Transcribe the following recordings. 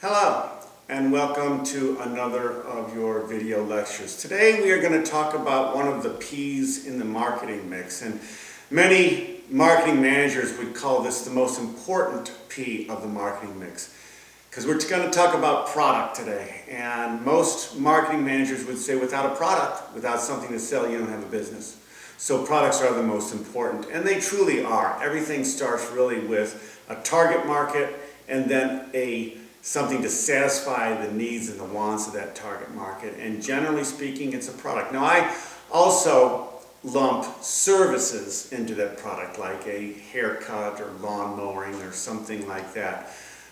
Hello and welcome to another of your video lectures. Today we are going to talk about one of the P's in the marketing mix, and many marketing managers would call this the most important P of the marketing mix because we're going to talk about product today, and most marketing managers would say without a product, without something to sell, you don't have a business. So products are the most important, and they truly are. Everything starts really with a target market and then something to satisfy the needs and the wants of that target market. And generally speaking, it's a product. Now, I also lump services into that product, like a haircut or lawn mowing or something like that.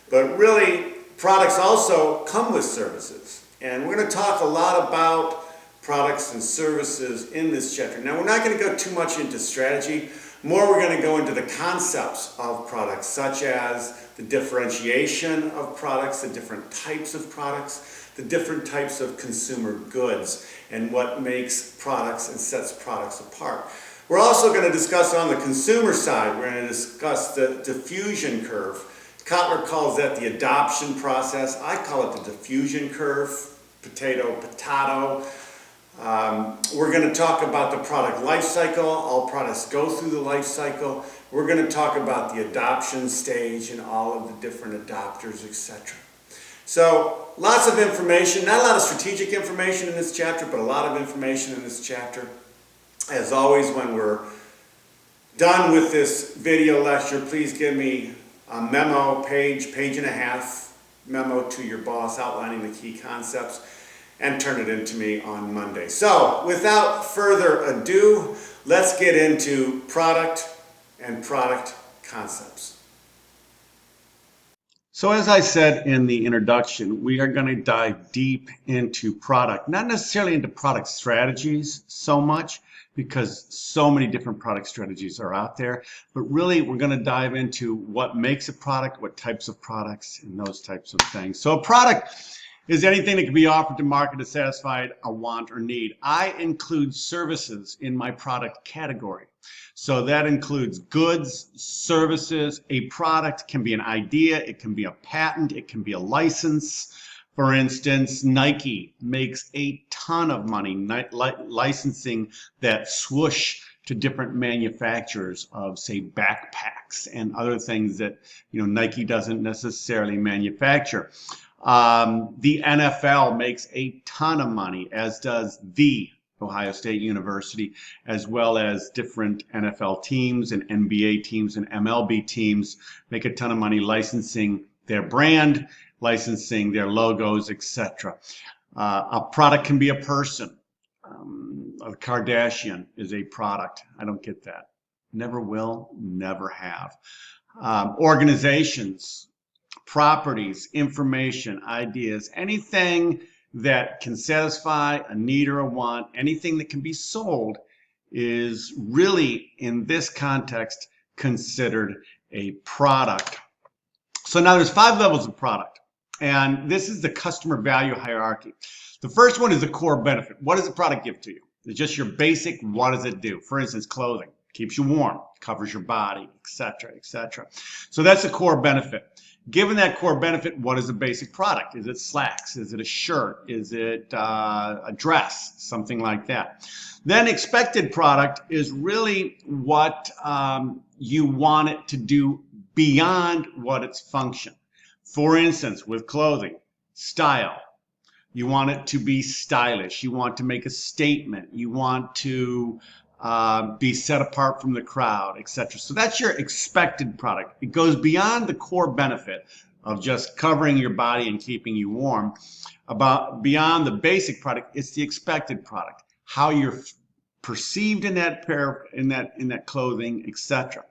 But really, products also come with services. And we're going to talk a lot about products and services in this chapter. Now, we're not going to go too much into strategy. More, we're going to go into the concepts of products, such as the differentiation of products, the different types of products, the different types of consumer goods, and what makes products and sets products apart. We're also going to discuss on the consumer side, we're going to discuss the diffusion curve. Kotler calls that the adoption process. I call it the diffusion curve, potato. We're going to talk about the product life cycle. All products go through the life cycle. We're going to talk about the adoption stage and all of the different adopters, etc. So lots of information, not a lot of strategic information in this chapter, but a lot of information in this chapter. As always, when we're done with this video lecture, please give me a memo, page and a half memo to your boss outlining the key concepts, and turn it into me on Monday. So, without further ado, let's get into product and product concepts. So as I said in the introduction, we are going to dive deep into product, not necessarily into product strategies so much, because so many different product strategies are out there, but really we're going to dive into what makes a product, what types of products, and those types of things. So a product is anything that can be offered to market to satisfy a want or need. I include services in my product category. So that includes goods, services. A product can be an idea, it can be a patent, it can be a license. For instance, Nike makes a ton of money licensing that swoosh to different manufacturers of, say, backpacks and other things that Nike doesn't necessarily manufacture. The NFL makes a ton of money, as does the Ohio State University, as well as different NFL teams and NBA teams and MLB teams make a ton of money licensing their brand, licensing their logos, etc. A product can be a person. A Kardashian is a product. I don't get that. Never will, never have. Organizations, properties, information, ideas, anything that can satisfy a need or a want, anything that can be sold is really, in this context, considered a product. So now there's 5 levels of product, and this is the customer value hierarchy. The first one is the core benefit. What does the product give to you? It's just your basic, what does it do? For instance, clothing. Keeps you warm, covers your body, etc., etc. So that's the core benefit. Given that core benefit, what is a basic product? Is it slacks? Is it a shirt? Is it a dress? Something like that. Then expected product is really what you want it to do beyond what its function. For instance, with clothing, style. You want it to be stylish. You want to make a statement. You want to be set apart from the crowd, etc. So that's your expected product. It goes beyond the core benefit of just covering your body and keeping you warm. Beyond the basic product, it's the expected product, how you're perceived in that clothing, etc.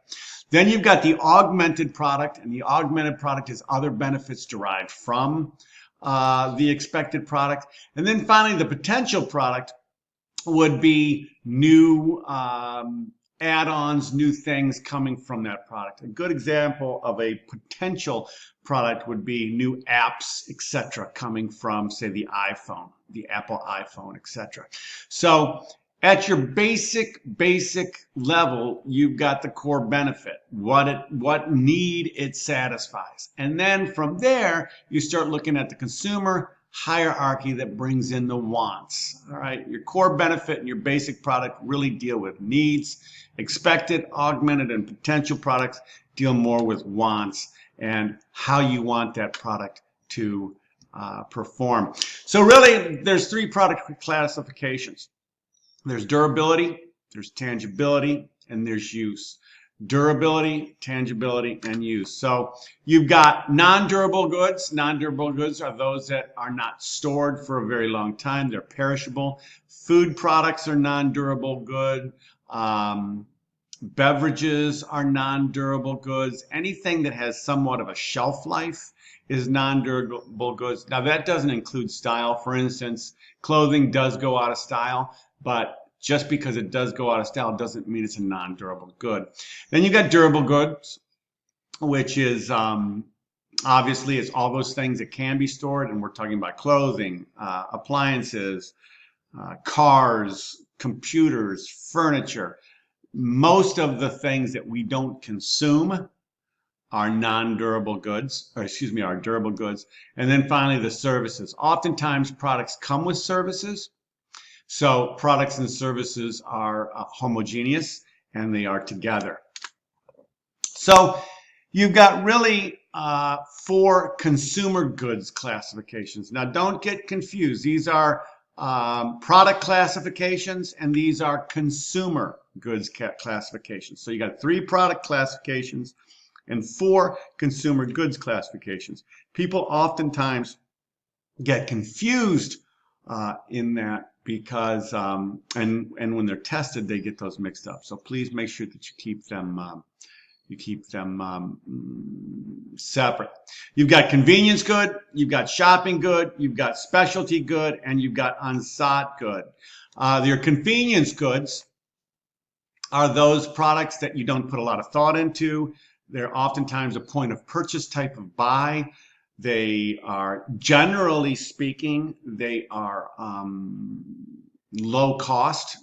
Then you've got the augmented product, and the augmented product is other benefits derived from the expected product. And then finally, the potential product would be new add-ons, new things coming from that product. A good example of a potential product would be new apps, etc., coming from, say, the iPhone, the Apple iPhone, etc. So At your basic level, you've got the core benefit, what need it satisfies. And then from there, you start looking at the consumer hierarchy that brings in the wants. All right, your core benefit and your basic product really deal with needs. Expected, augmented, and potential products deal more with wants and how you want that product to perform. So really, there's three product classifications. There's durability, there's tangibility, and there's use. Durability, tangibility, and use. So you've got non-durable goods. Non-durable goods are those that are not stored for a very long time. They're perishable. Food products are non-durable good. Beverages are non-durable goods. Anything that has somewhat of a shelf life is non-durable goods. Now that doesn't include style. For instance, clothing does go out of style, but just because it does go out of style doesn't mean it's a non-durable good. Then you got durable goods, which is obviously it's all those things that can be stored, and we're talking about clothing, appliances, cars, computers, furniture. Most of the things that we don't consume are non-durable goods, or excuse me, are durable goods. And then finally, the services. Oftentimes, products come with services. So products and services are homogeneous and they are together. So you've got really 4 consumer goods classifications. Now don't get confused. These are product classifications and these are consumer goods classifications. So you got 3 product classifications and 4 consumer goods classifications. People oftentimes get confused in that because and when they're tested they get those mixed up. So please make sure that you keep them separate. You've got convenience good, you've got shopping good, you've got specialty good, and you've got unsought good. Your convenience goods are those products that you don't put a lot of thought into. They're oftentimes a point of purchase type of buy. They are, generally speaking, they are low cost,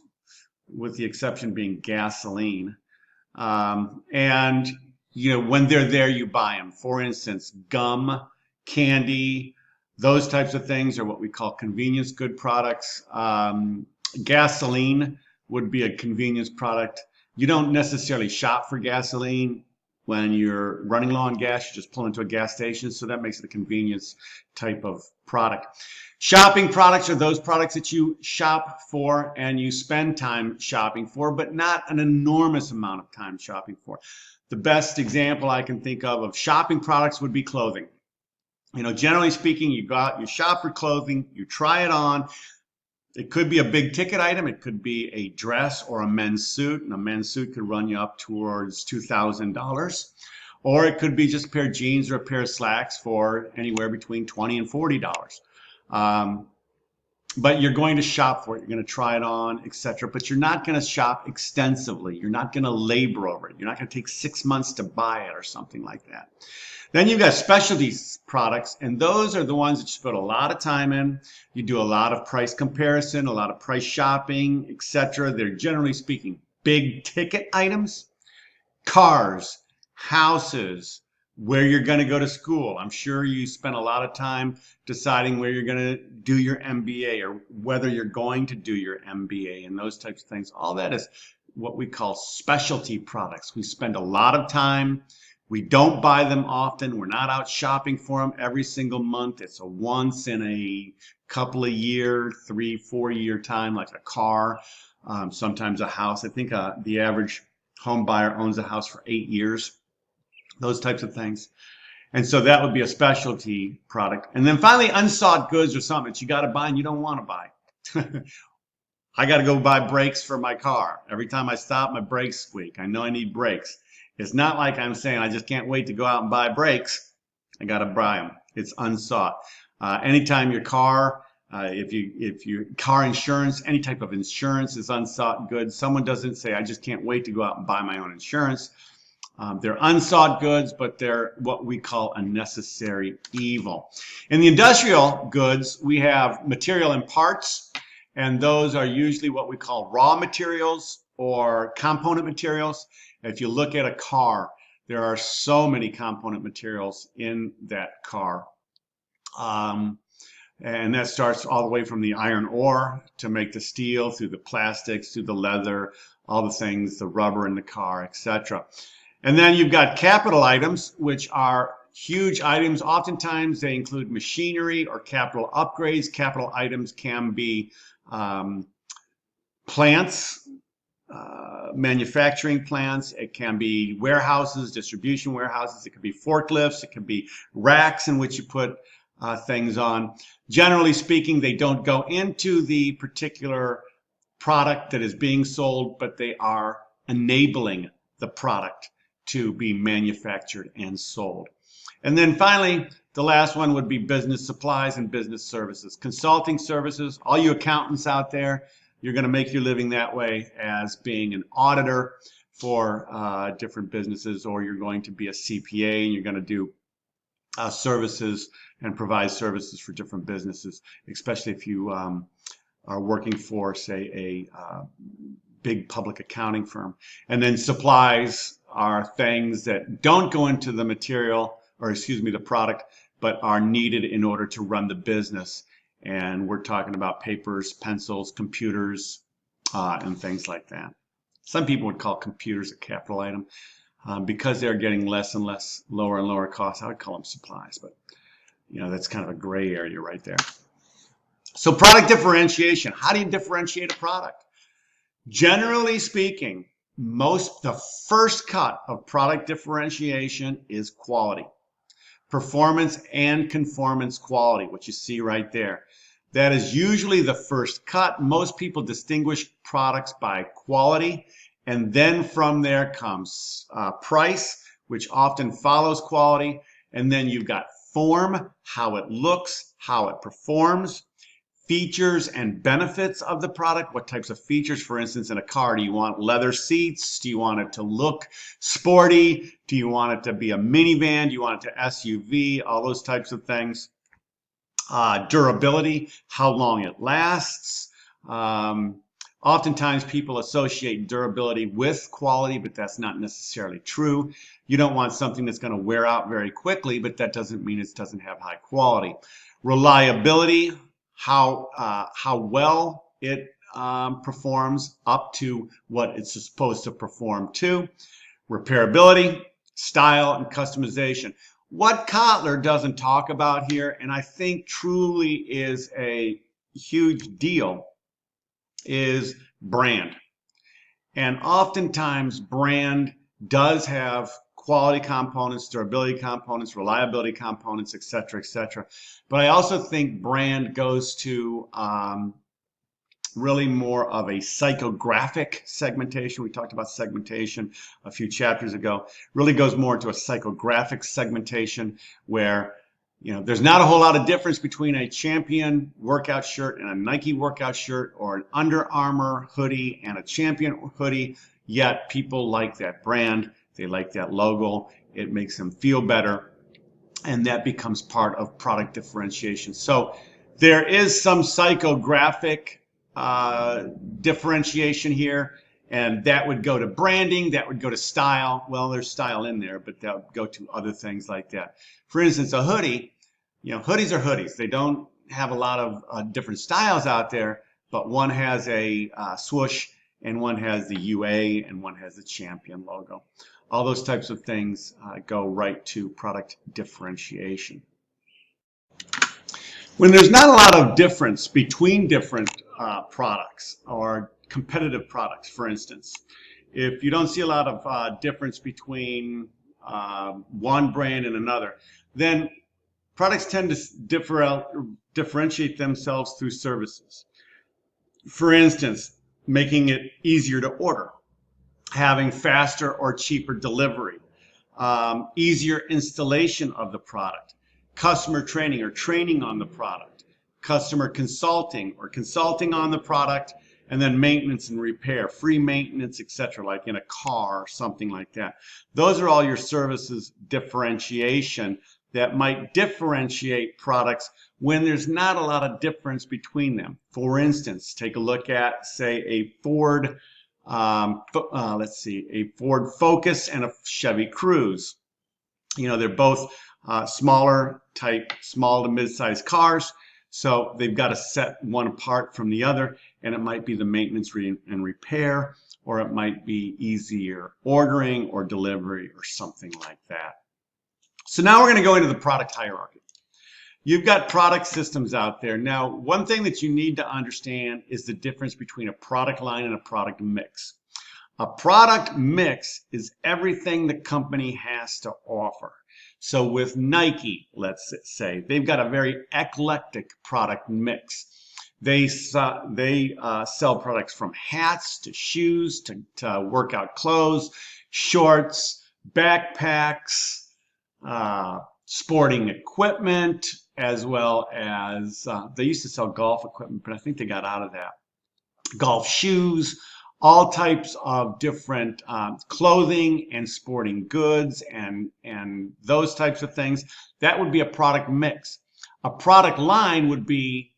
with the exception being gasoline. And you know, when they're there, you buy them. For instance, gum, candy, those types of things are what we call convenience good products. Gasoline would be a convenience product. You don't necessarily shop for gasoline. When you're running low on gas, you just pull into a gas station. So that makes it a convenience type of product. Shopping products are those products that you shop for and you spend time shopping for, but not an enormous amount of time shopping for. The best example I can think of shopping products would be clothing. You know, generally speaking, you go out, you shop for clothing, you try it on. It could be a big ticket item. It could be a dress or a men's suit, and a men's suit could run you up towards $2,000. Or it could be just a pair of jeans or a pair of slacks for anywhere between $20 and $40. But you're going to shop for it. You're going to try it on, etc. But you're not going to shop extensively. You're not going to labor over it. You're not going to take 6 months to buy it or something like that. Then you've got specialty products, and those are the ones that you put a lot of time in. You do a lot of price comparison, a lot of price shopping, etc. They're generally speaking big ticket items, cars, houses, where you're going to go to school. I'm sure you spend a lot of time deciding where you're going to do your MBA or whether you're going to do your MBA and those types of things. All that is what we call specialty products. We spend a lot of time. We don't buy them often. We're not out shopping for them every single month. It's a once in a couple of year, 3-4 year time, like a car, sometimes a house. I think the average home buyer owns a house for 8 years, those types of things. And so that would be a specialty product. And then finally, unsought goods or something that you got to buy and you don't want to buy. I got to go buy brakes for my car. Every time I stop, my brakes squeak. I know I need brakes. It's not like I'm saying I just can't wait to go out and buy brakes. I got to buy them. It's unsought. Anytime your car, if you car insurance, any type of insurance is unsought goods. Someone doesn't say, I just can't wait to go out and buy my own insurance. They're unsought goods, but they're what we call a necessary evil. In the industrial goods, we have material and parts, and those are usually what we call raw materials or component materials. If you look at a car, there are so many component materials in that car. And that starts all the way from the iron ore to make the steel, through the plastics, through the leather, all the things, the rubber in the car, etc. And then you've got capital items, which are huge items. Oftentimes they include machinery or capital upgrades. Capital items can be plants, manufacturing plants. It can be warehouses, distribution warehouses. It could be forklifts. It could be racks in which you put things on. Generally speaking, they don't go into the particular product that is being sold, but they are enabling the product to be manufactured and sold. And then finally, the last one would be business supplies and business services. Consulting services, all you accountants out there, you're going to make your living that way as being an auditor for different businesses, or you're going to be a CPA and you're going to do services and provide services for different businesses, especially if you are working for, say, a big public accounting firm. And then supplies are things that don't go into the material, or excuse me, the product, but are needed in order to run the business. And we're talking about papers, pencils, computers, and things like that. Some people would call computers a capital item. Because they're getting less and less, lower and lower costs, I would call them supplies, but you know, that's kind of a gray area right there. So product differentiation, how do you differentiate a product? Generally speaking, the first cut of product differentiation is quality. Performance and conformance quality, what you see right there. That is usually the first cut. Most people distinguish products by quality, and then from there comes price, which often follows quality, and then you've got form, how it looks, how it performs, features and benefits of the product. What types of features, for instance, in a car? Do you want leather seats? Do you want it to look sporty? Do you want it to be a minivan? Do you want it to SUV? All those types of things. Durability, how long it lasts. Oftentimes people associate durability with quality, but that's not necessarily true. You don't want something that's going to wear out very quickly, but that doesn't mean it doesn't have high quality. Reliability, how well it performs up to what it's supposed to perform to. Repairability, style, and customization. What Kotler doesn't talk about here, and I think truly is a huge deal, is brand. And oftentimes brand does have quality components, durability components, reliability components, etc., etc. But I also think brand goes to really more of a psychographic segmentation. We talked about segmentation a few chapters ago. Really goes more into a psychographic segmentation where, you know, there's not a whole lot of difference between a Champion workout shirt and a Nike workout shirt, or an Under Armour hoodie and a Champion hoodie, yet people like that brand. They like that logo. It makes them feel better, and that becomes part of product differentiation. So there is some psychographic differentiation here, and that would go to branding, that would go to style. Well, there's style in there, but that would go to other things like that. For instance, a hoodie, you know, hoodies are hoodies. They don't have a lot of different styles out there, but one has a swoosh, and one has the UA, and one has the Champion logo. All those types of things go right to product differentiation. When there's not a lot of difference between different products or competitive products, for instance, if you don't see a lot of difference between one brand and another, then products tend to differentiate themselves through services. For instance, making it easier to order, having faster or cheaper delivery, easier installation of the product, customer training or training on the product, customer consulting or consulting on the product, and then maintenance and repair, free maintenance, etc., like in a car or something like that. Those are all your services differentiation that might differentiate products when there's not a lot of difference between them. For instance, take a look at, say, a Ford, a Ford Focus and a Chevy Cruze. You know, they're both small to mid-sized cars. So they've got to set one apart from the other, and it might be the maintenance and repair, or it might be easier ordering or delivery or something like that. So now we're going to go into the product hierarchy. You've got product systems out there. Now, one thing that you need to understand is the difference between a product line and a product mix. A product mix is everything the company has to offer. So with Nike, let's say, they've got a very eclectic product mix. They sell products from hats to shoes to workout clothes, shorts, backpacks, sporting equipment, as well as they used to sell golf equipment, but I think they got out of that. Golf shoes, all types of different clothing and sporting goods and those types of things. That would be a product mix. A product line would be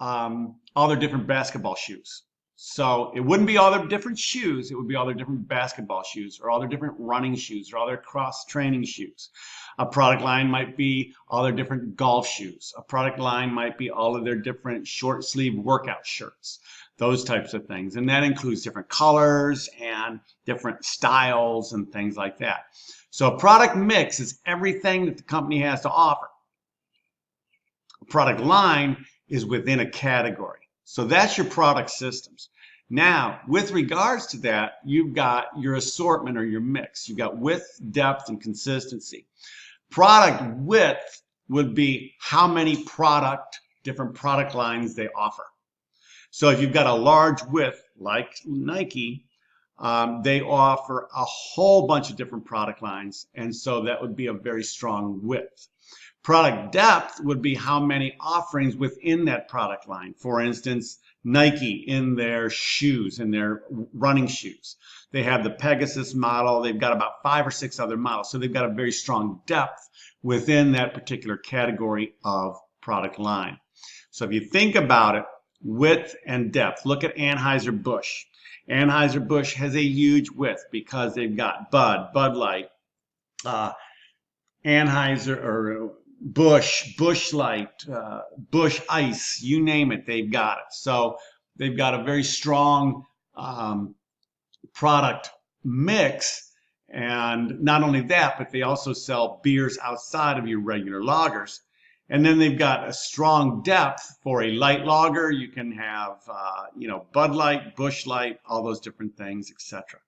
all their different basketball shoes. So it wouldn't be all their different shoes. It would be all their different basketball shoes, or all their different running shoes, or all their cross-training shoes. A product line might be all their different golf shoes. A product line might be all of their different short-sleeve workout shirts, those types of things. And that includes different colors and different styles and things like that. So a product mix is everything that the company has to offer. A product line is within a category. So that's your product systems. Now, with regards to that, you've got your assortment or your mix. You've got width, depth, and consistency. Product width would be how many different product lines they offer. So if you've got a large width, like Nike, they offer a whole bunch of different product lines, and so that would be a very strong width. Product depth would be how many offerings within that product line. For instance, Nike in their shoes, in their running shoes. They have the Pegasus model. They've got about 5 or 6 other models. So they've got a very strong depth within that particular category of product line. So if you think about it, width and depth, look at Anheuser-Busch. Anheuser-Busch has a huge width because they've got Bud Light, Anheuser or Busch Light, Busch Ice, you name it, they've got it. So they've got a very strong product mix. And not only that, but they also sell beers outside of your regular lagers. And then they've got a strong depth for a light lager. You can have, Bud Light, Busch Light, all those different things, etc.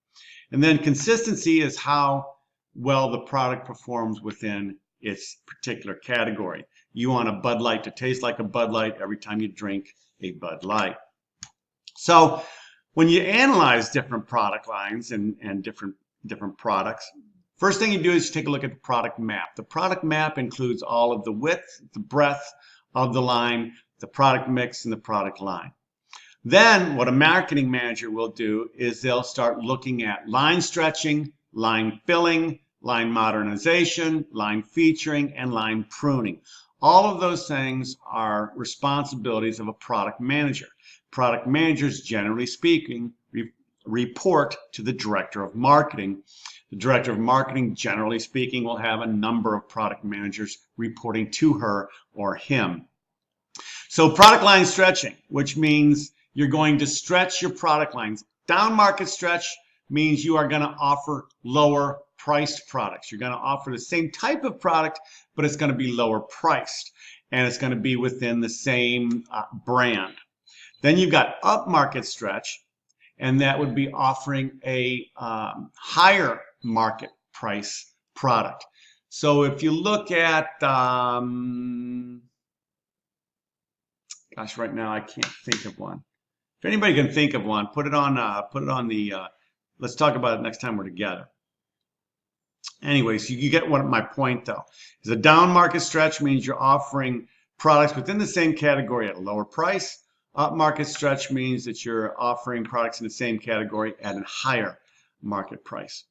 And then consistency is how well the product performs within its particular category. You want a Bud Light to taste like a Bud Light every time you drink a Bud Light. So when you analyze different product lines and different products, first thing you do is you take a look at the product map. The product map includes all of the width, the breadth of the line, the product mix, and the product line. Then what a marketing manager will do is they'll start looking at line stretching, line filling, line modernization, line featuring, and line pruning. All of those things are responsibilities of a product manager. Product managers, generally speaking, report to the director of marketing. The director of marketing, generally speaking, will have a number of product managers reporting to her or him. So product line stretching, which means you're going to stretch your product lines. Down market stretch means you are going to offer lower priced products. You're going to offer the same type of product, but it's going to be lower priced, and it's going to be within the same brand. Then you've got upmarket stretch, and that would be offering a higher market price product. So if you look at, gosh, right now I can't think of one. If anybody can think of one, put it on the. Let's talk about it next time we're together. Anyways, you get what my point though. Is a down market stretch means you're offering products within the same category at a lower price. Up market stretch means that you're offering products in the same category at a higher market price.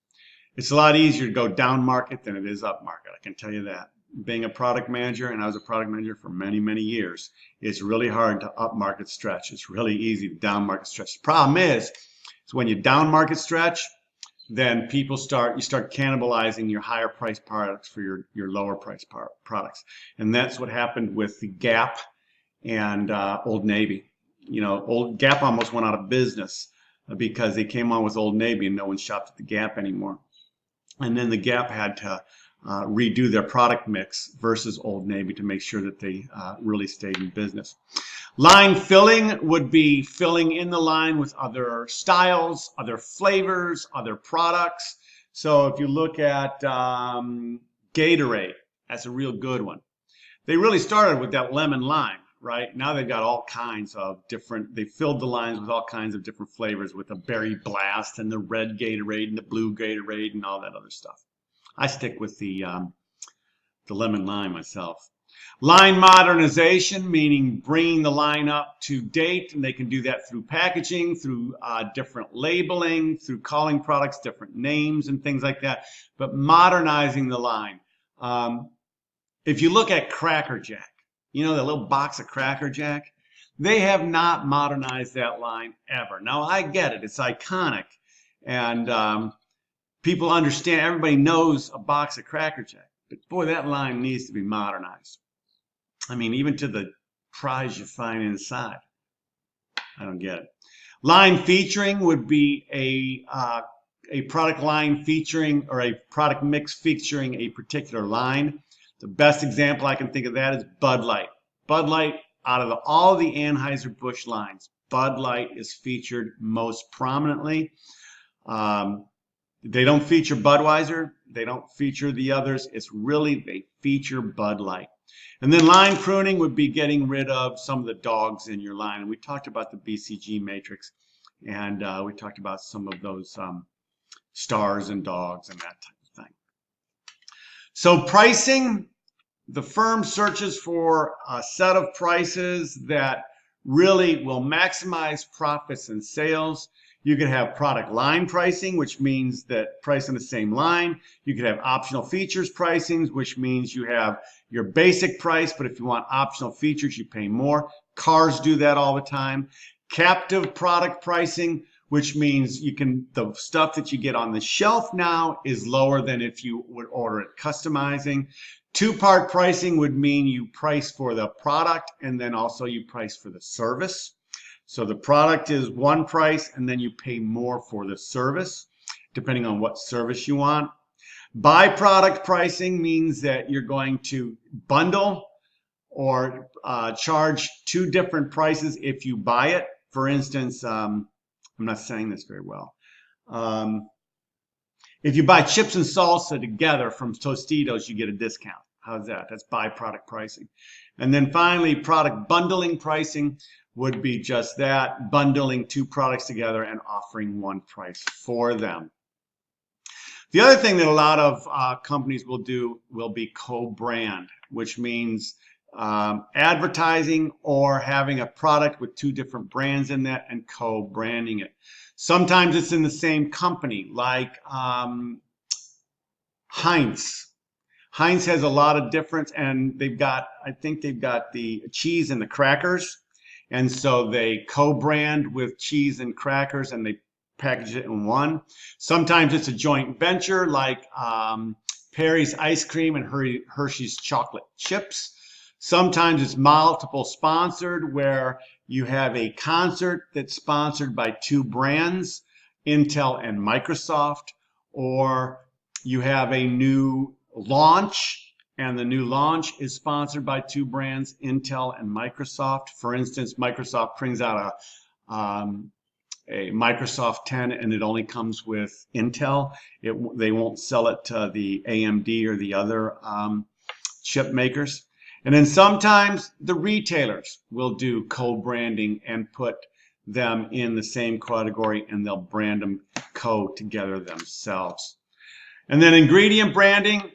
It's a lot easier to go down market than it is up market, I can tell you that. being a product manager, and I was a product manager for many, many years, it's really hard to up market stretch. It's really easy to down market stretch. The problem is when you down market stretch, then you start cannibalizing your higher price products for your lower price products. And that's what happened with the Gap and Old Navy. You know, Old Gap almost went out of business because they came on with Old Navy and no one shopped at the Gap anymore. And then the Gap had to redo their product mix versus Old Navy to make sure that they really stayed in business. Line filling would be filling in the line with other styles, other flavors, other products. So if you look at Gatorade, that's a real good one. They really started with that lemon lime, right? Now they've got all kinds of different, they filled the lines with all kinds of different flavors with the berry blast and the red Gatorade and the blue Gatorade and all that other stuff. I stick with the lemon lime myself. Line modernization, meaning bringing the line up to date, and they can do that through packaging, through different labeling, through calling products different names and things like that, but modernizing the line. If you look at Cracker Jack, you know, the little box of Cracker Jack, they have not modernized that line ever. Now, I get it. It's iconic. And people understand, everybody knows a box of Cracker Jack. But boy, that line needs to be modernized. I mean, even to the fries you find inside. I don't get it. Line featuring would be a product line featuring, or a product mix featuring a particular line. The best example I can think of that is Bud Light. Bud Light, out of all the Anheuser-Busch lines, Bud Light is featured most prominently. They don't feature Budweiser. They don't feature the others. It's really, they feature Bud Light. And then line pruning would be getting rid of some of the dogs in your line. And we talked about the BCG matrix, and we talked about some of those stars and dogs and that type of thing. So pricing, the firm searches for a set of prices that really will maximize profits and sales. You could have product line pricing, which means that price on the same line. You could have optional features pricing, which means you have your basic price, but if you want optional features, you pay more. Cars do that all the time. Captive product pricing, which means the stuff that you get on the shelf now is lower than if you would order it customizing. Two-part pricing would mean you price for the product and then also you price for the service. So the product is one price and then you pay more for the service, depending on what service you want. By-product pricing means that you're going to bundle or charge two different prices if you buy it. For instance, I'm not saying this very well. If you buy chips and salsa together from Tostitos, you get a discount. How's that? That's by-product pricing. And then finally, product bundling pricing would be just that, bundling two products together and offering one price for them. The other thing that a lot of companies will do will be co-brand, which means advertising or having a product with two different brands in that and co-branding it. Sometimes it's in the same company, like Heinz. Heinz has a lot of difference, and I think they've got the cheese and the crackers. And so they co-brand with cheese and crackers and they package it in one. Sometimes it's a joint venture like Perry's ice cream and Hershey's chocolate chips. Sometimes it's multiple sponsored, where you have a concert that's sponsored by two brands, Intel and Microsoft, or you have a new launch and the new launch is sponsored by two brands, Intel and Microsoft. For instance, Microsoft brings out a Microsoft 10 and it only comes with Intel. They won't sell it to the AMD or the other chip makers. And then sometimes the retailers will do co-branding and put them in the same category and they'll brand them together themselves. And then ingredient branding,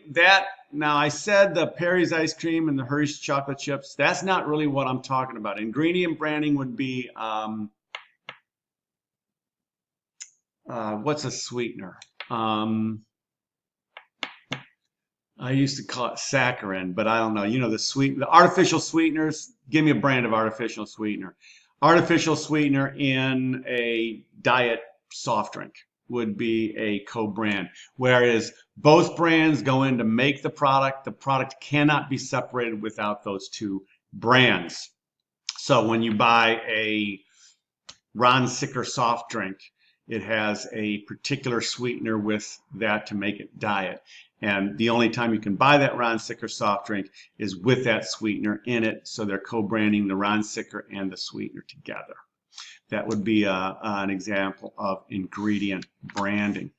now I said the Perry's ice cream and the Hershey's chocolate chips, that's not really what I'm talking about. Ingredient branding would be, what's a sweetener? I used to call it saccharin, but I don't know. You know, the artificial sweeteners. Give me a brand of artificial sweetener. Artificial sweetener in a diet soft drink would be a co-brand. Whereas both brands go in to make the product. The product cannot be separated without those two brands. So when you buy a Ron Sicker soft drink, it has a particular sweetener with that to make it diet. And the only time you can buy that Ron Sicker soft drink is with that sweetener in it. So they're co-branding the Ron Sicker and the sweetener together. That would be an example of ingredient branding.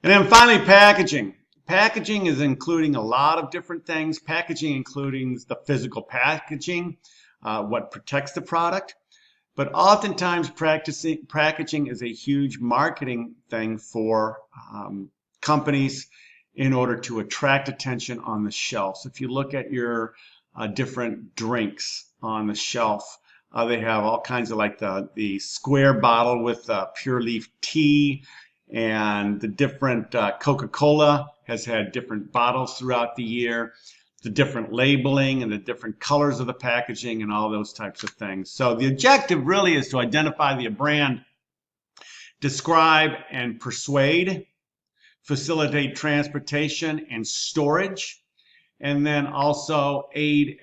And then finally, packaging. Packaging is including a lot of different things. Packaging including the physical packaging, what protects the product. But oftentimes, packaging is a huge marketing thing for companies in order to attract attention on the shelf. So if you look at your different drinks on the shelf, they have all kinds of like the square bottle with pure leaf tea, and the different Coca-Cola has had different bottles throughout the year, the different labeling and the different colors of the packaging and all those types of things. So the objective really is to identify the brand, describe and persuade, facilitate transportation and storage, and then also aid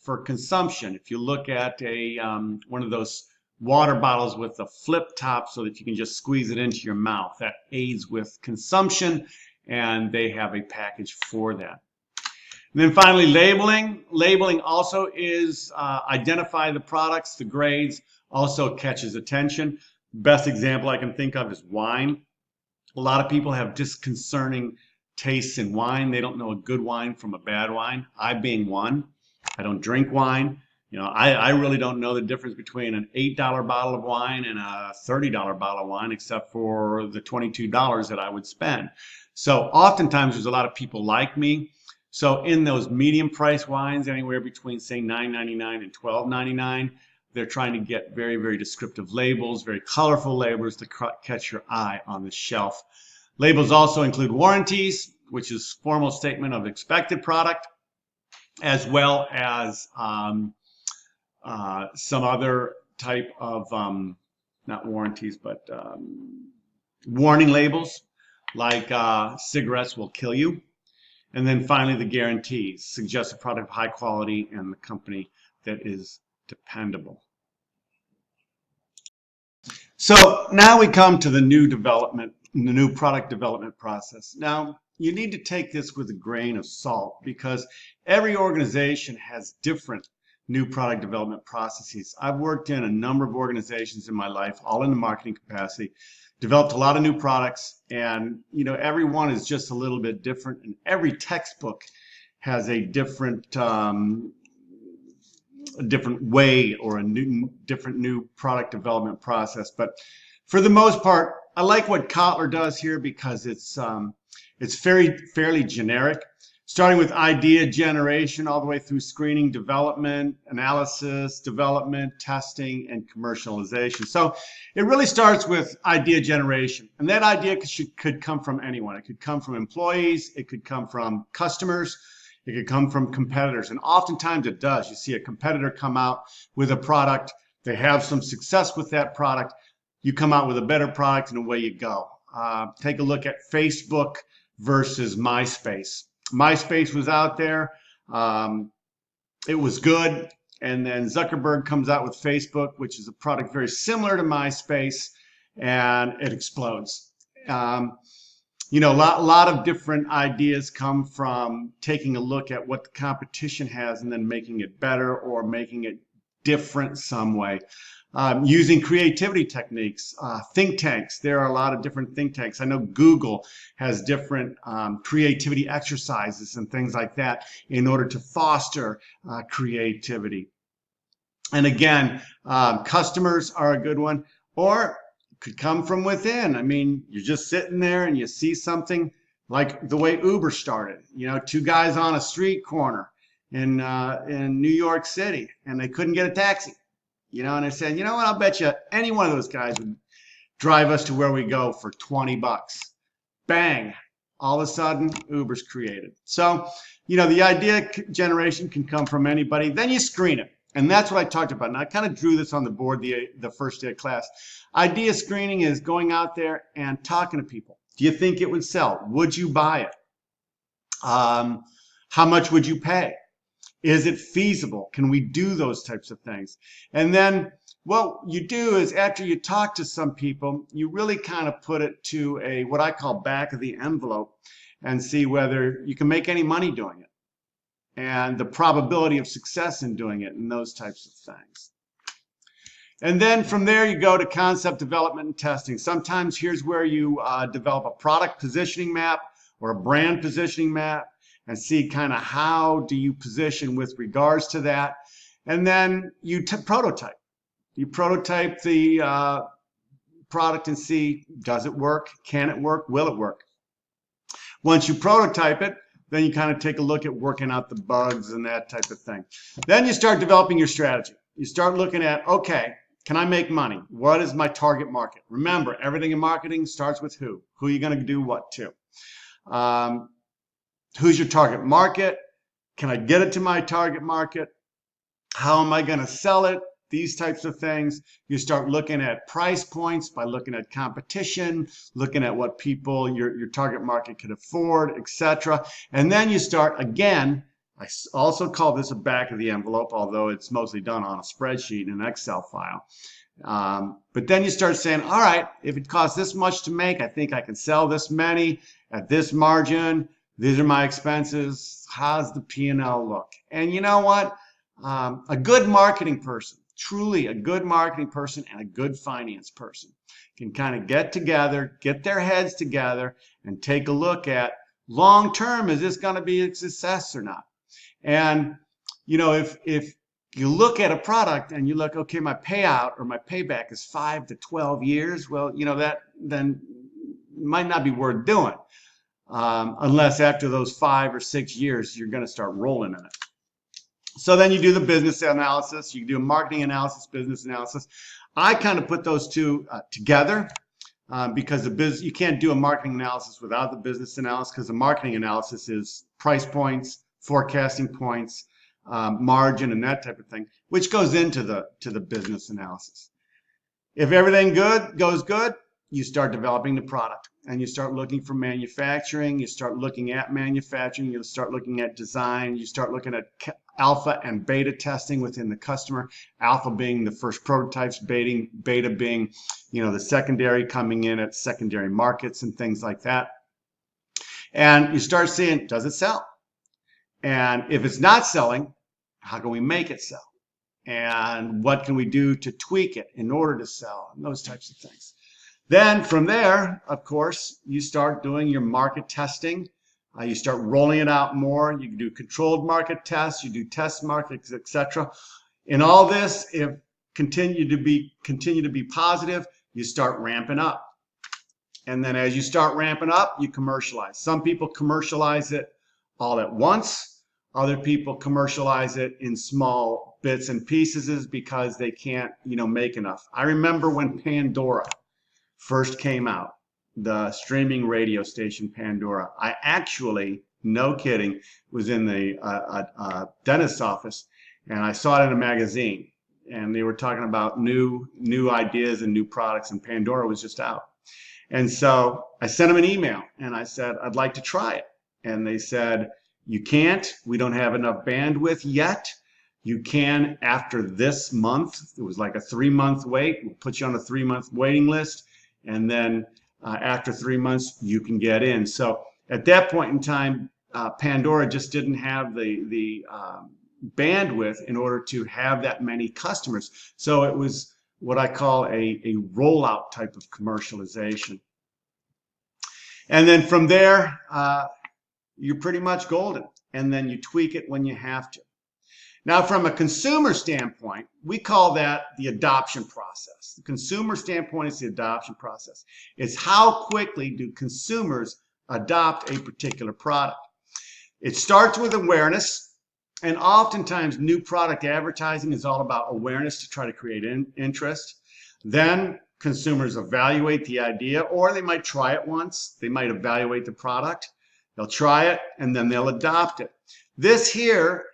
for consumption. If you look at one of those water bottles with a flip top so that you can just squeeze it into your mouth, that aids with consumption, and they have a package for that. And then finally, labeling. Labeling also is identify the products, the grades, also catches attention. Best example I can think of is wine. A lot of people have disconcerting tastes in wine. They don't know a good wine from a bad wine. I being one, I don't drink wine. You know, I really don't know the difference between an $8 bottle of wine and a $30 bottle of wine, except for the $22 that I would spend. So oftentimes there's a lot of people like me. So in those medium price wines, anywhere between say $9.99 and $12.99, they're trying to get very, very descriptive labels, very colorful labels to catch your eye on the shelf. Labels also include warranties, which is formal statement of expected product, as well as some other type of, not warranties, but warning labels, like cigarettes will kill you. And then finally, the guarantees suggest a product of high quality and the company that is dependable. So now we come to the new development, the new product development process. Now, you need to take this with a grain of salt because every organization has different new product development processes. I've worked in a number of organizations in my life, all in the marketing capacity, developed a lot of new products, and you know, every one is just a little bit different, and every textbook has a different way or a different new product development process. But for the most part, I like what Kotler does here because it's fairly generic, starting with idea generation all the way through screening, development, analysis, development, testing, and commercialization. So it really starts with idea generation. And that idea could come from anyone. It could come from employees. It could come from customers. It could come from competitors. And oftentimes it does. You see a competitor come out with a product. They have some success with that product. You come out with a better product and away you go. Take a look at Facebook versus MySpace. MySpace was out there. It was good. And then Zuckerberg comes out with Facebook, which is a product very similar to MySpace, and it explodes. You know, a lot of different ideas come from taking a look at what the competition has and then making it better or making it different some way. Using creativity techniques, think tanks. There are a lot of different think tanks. I know Google has different creativity exercises and things like that in order to foster creativity. And again, customers are a good one, or could come from within. I mean, you're just sitting there and you see something like the way Uber started. You know, two guys on a street corner in New York City, and they couldn't get a taxi. You know, and I said, you know what, I'll bet you any one of those guys would drive us to where we go for 20 bucks. Bang. all of a sudden, Uber's created. So, the idea generation can come from anybody. Then you screen it. And that's what I talked about. And I kind of drew this on the board the first day of class. Idea screening is going out there and talking to people. Do you think it would sell? Would you buy it? How much would you pay? Is it feasible? Can we do those types of things? And then what you do is after you talk to some people, you really kind of put it to a what I call back of the envelope and see whether you can make any money doing it and the probability of success in doing it and those types of things. And then from there you go to concept development and testing. Sometimes here's where you develop a product positioning map or a brand positioning map and see kind of how do you position with regards to that. And then you prototype. You prototype the product and see, does it work? Can it work? Will it work? Once you prototype it, then you kind of take a look at working out the bugs and that type of thing. Then you start developing your strategy. You start looking at, okay, can I make money? What is my target market? Remember, everything in marketing starts with who. Who are you going to do what to? Who's your target market? Can I get it to my target market? How am I going to sell it? These types of things. You start looking at price points by looking at competition, looking at what people your target market could afford, etc. And then you start again. I also call this a back of the envelope, although it's mostly done on a spreadsheet in an Excel file. But then you start saying, all right, if it costs this much to make, I think I can sell this many at this margin. These are my expenses. How's the P&L look? And you know what? A good marketing person, truly a good marketing person and a good finance person can kind of get together, get their heads together and take a look at long term, is this going to be a success or not? And, if you look at a product and you look, okay, my payout or my payback is 5 to 12 years. Well, that then might not be worth doing unless after those 5 or 6 years, you're going to start rolling in it. So then you do the business analysis. You can do a marketing analysis, business analysis. I kind of put those two together because you can't do a marketing analysis without the business analysis because the marketing analysis is price points, forecasting points, margin, and that type of thing, which goes into the business analysis. If everything goes good, you start developing the product and you start looking for manufacturing. You start looking at manufacturing. You start looking at design. You start looking at alpha and beta testing within the customer. Alpha being the first prototypes, beta being, the secondary coming in at secondary markets and things like that. And you start seeing, does it sell? And if it's not selling, how can we make it sell? And what can we do to tweak it in order to sell? And those types of things. Then from there, of course, you start doing your market testing. You start rolling it out more. You can do controlled market tests. You do test markets, etc. In all this, if continue to be positive, you start ramping up. And then as you start ramping up, you commercialize. Some people commercialize it all at once. Other people commercialize it in small bits and pieces because they can't, make enough. I remember when Pandora first came out, the streaming radio station Pandora. I actually, no kidding, was in the dentist's office and I saw it in a magazine and they were talking about new ideas and new products and Pandora was just out. And so I sent them an email and I said, I'd like to try it. And they said, you can't, we don't have enough bandwidth yet. You can after this month. It was like a 3-month wait. We'll put you on a 3-month waiting list. And then after 3 months, you can get in. So at that point in time, Pandora just didn't have the bandwidth in order to have that many customers. So it was what I call a rollout type of commercialization. And then from there, you're pretty much golden. And then you tweak it when you have to. Now, from a consumer standpoint, we call that the adoption process. The consumer standpoint is the adoption process. It's how quickly do consumers adopt a particular product. It starts with awareness, and oftentimes new product advertising is all about awareness to try to create interest. Then consumers evaluate the idea, or they might try it once. They might evaluate the product. They'll try it, and then they'll adopt it. This here,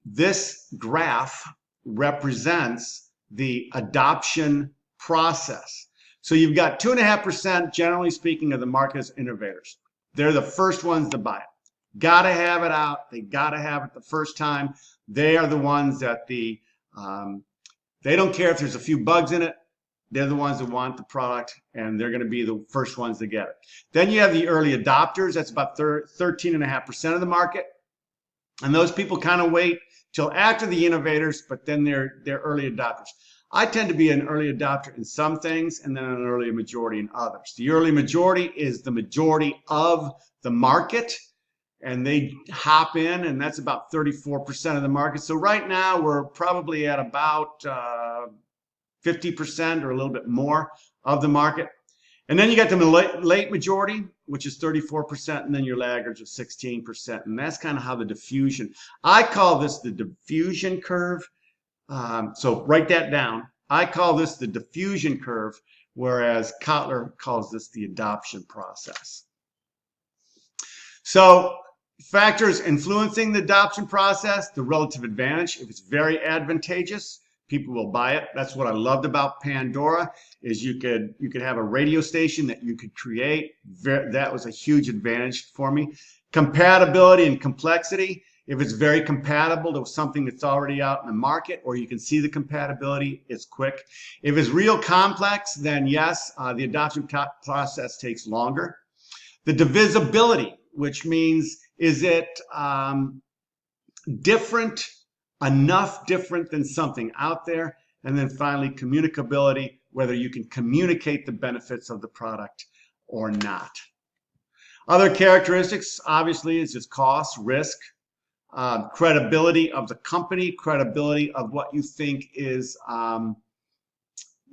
this graph represents the adoption process. So you've got 2.5%, generally speaking, of the market as innovators. They're the first ones to buy it. Got to have it out. They got to have it the first time. They are the ones that they don't care if there's a few bugs in it. They're the ones that want the product, and they're going to be the first ones to get it. Then you have the early adopters. That's about 13.5% of the market. And those people kind of wait till after the innovators, but then they're early adopters. I tend to be an early adopter in some things and then an early majority in others. The early majority is the majority of the market, and they hop in, and that's about 34% of the market. So right now we're probably at about 50% or a little bit more of the market. And then you got the late majority, which is 34%, and then your laggards of 16%. And that's kind of how the diffusion, I call this the diffusion curve. So write that down. I call this the diffusion curve, whereas Kotler calls this the adoption process. So factors influencing the adoption process: the relative advantage. If it's very advantageous, people will buy it. That's what I loved about Pandora, is you could have a radio station that you could create. That was a huge advantage for me. Compatibility and complexity. If it's very compatible to something that's already out in the market, or you can see the compatibility, it's quick. If it's real complex, then yes, the adoption process takes longer. The divisibility, which means, is it different, enough different than something out there? And then finally, communicability, whether you can communicate the benefits of the product or not. Other characteristics, obviously, is just cost, risk, credibility of the company, credibility of what you think is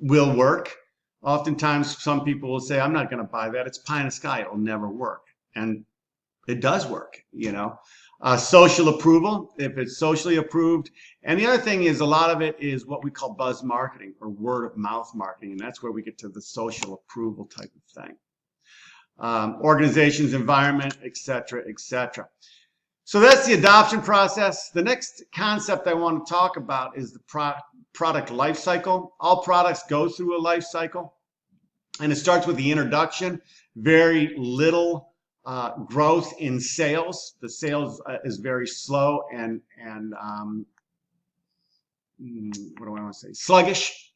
will work. Oftentimes, some people will say, I'm not going to buy that. It's pie in the sky. It'll never work. And it does work, you know. Social approval, if it's socially approved. And the other thing is, a lot of it is what we call buzz marketing or word of mouth marketing. And that's where we get to the social approval type of thing. Organization's environment, et cetera, et cetera. So that's the adoption process. The next concept I want to talk about is the product life cycle. All products go through a life cycle, and it starts with the introduction. Very little growth in sales. The sales is very slow and what do I want to say? Sluggish.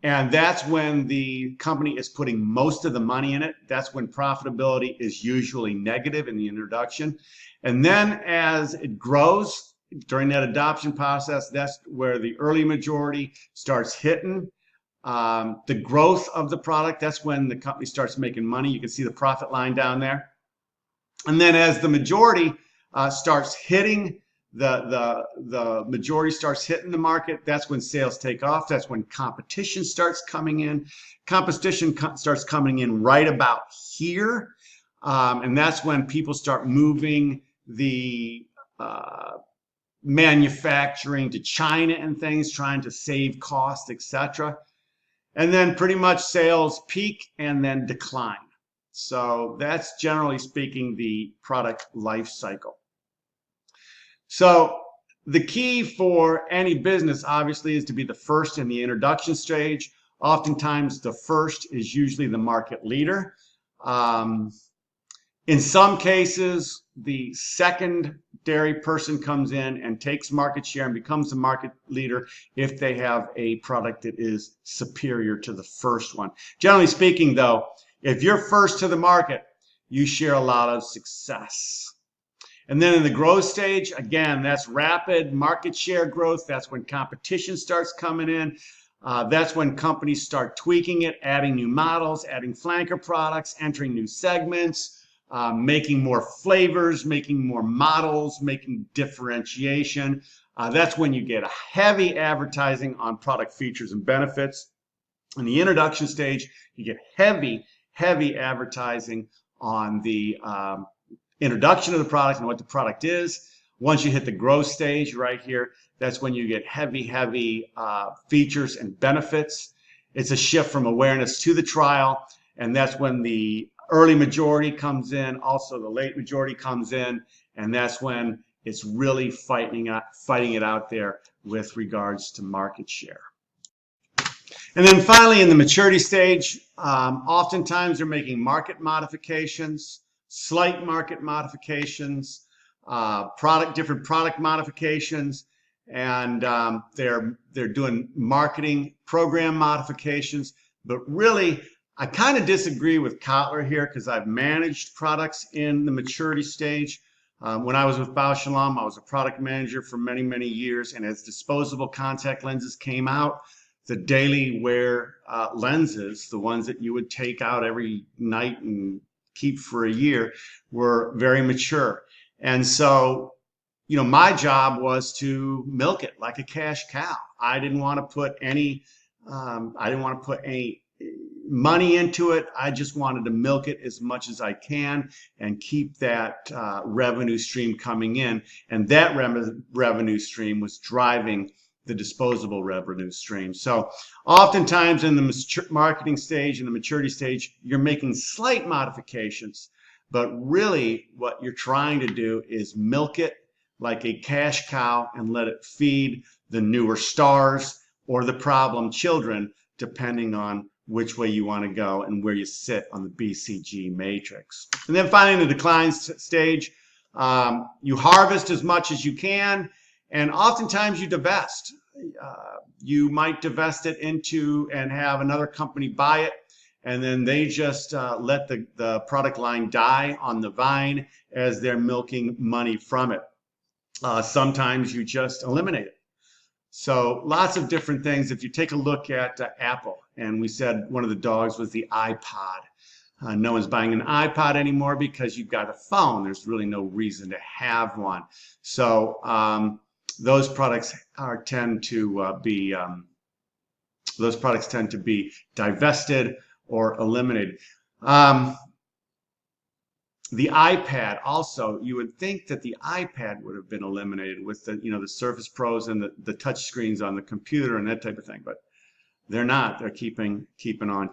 And that's when the company is putting most of the money in it. That's when profitability is usually negative in the introduction. And then as it grows during that adoption process, that's where the early majority starts hitting the growth of the product. That's when the company starts making money. You can see the profit line down there. And then as the majority starts hitting the majority starts hitting the market, that's when sales take off. That's when competition starts coming in. Competition starts coming in right about here. And that's when people start moving the manufacturing to China and things, trying to save costs, etc. And then pretty much sales peak and then decline. So that's, generally speaking, the product life cycle. So the key for any business, obviously, is to be the first in the introduction stage. Oftentimes, the first is usually the market leader. In some cases, the secondary person comes in and takes market share and becomes the market leader if they have a product that is superior to the first one. Generally speaking, though, if you're first to the market, you share a lot of success. And then in the growth stage, again, that's rapid market share growth. That's when competition starts coming in. That's when companies start tweaking it, adding new models, adding flanker products, entering new segments, making more flavors, making more models, making differentiation. That's when you get a heavy advertising on product features and benefits. In the introduction stage, you get heavy advertising on the introduction of the product and what the product is. Once you hit the growth stage right here, that's when you get heavy features and benefits. It's a shift from awareness to the trial, and that's when the early majority comes in, also the late majority comes in, and that's when it's really fighting it out there with regards to market share. And then finally, in the maturity stage, oftentimes they're making market modifications, slight market modifications, different product modifications, and they're doing marketing program modifications. But really, I kind of disagree with Kotler here because I've managed products in the maturity stage. When I was with Bausch & Lomb, I was a product manager for many years, and as disposable contact lenses came out, the daily wear lenses, the ones that you would take out every night and keep for a year, were very mature. And so, you know, my job was to milk it like a cash cow. I didn't want to put any money into it. I just wanted to milk it as much as I can and keep that revenue stream coming in. And that revenue stream was driving the disposable revenue stream. So oftentimes in the marketing stage and the maturity stage, you're making slight modifications, but really what you're trying to do is milk it like a cash cow and let it feed the newer stars or the problem children, depending on which way you want to go and where you sit on the BCG matrix. And then finally, in the decline stage, you harvest as much as you can, and oftentimes you divest. You might divest it into and have another company buy it, and then they just let the product line die on the vine as they're milking money from it. Sometimes you just eliminate it. So lots of different things. If you take a look at Apple, and we said one of the dogs was the iPod. No one's buying an iPod anymore because you've got a phone. There's really no reason to have one. So those products tend to be divested or eliminated. The iPad also, you would think that the iPad would have been eliminated with the Surface Pros and the touch screens on the computer and that type of thing, but they're not. They're keeping on.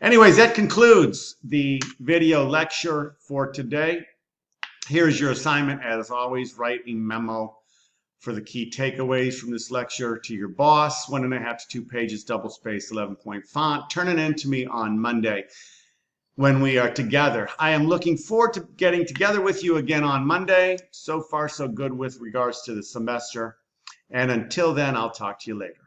Anyways, that concludes the video lecture for today. Here's your assignment. As always, write a memo for the key takeaways from this lecture to your boss, 1.5 to 2 pages, double space, 11-point font. Turn it in to me on Monday when we are together. I am looking forward to getting together with you again on Monday. So far, so good with regards to the semester. And until then, I'll talk to you later.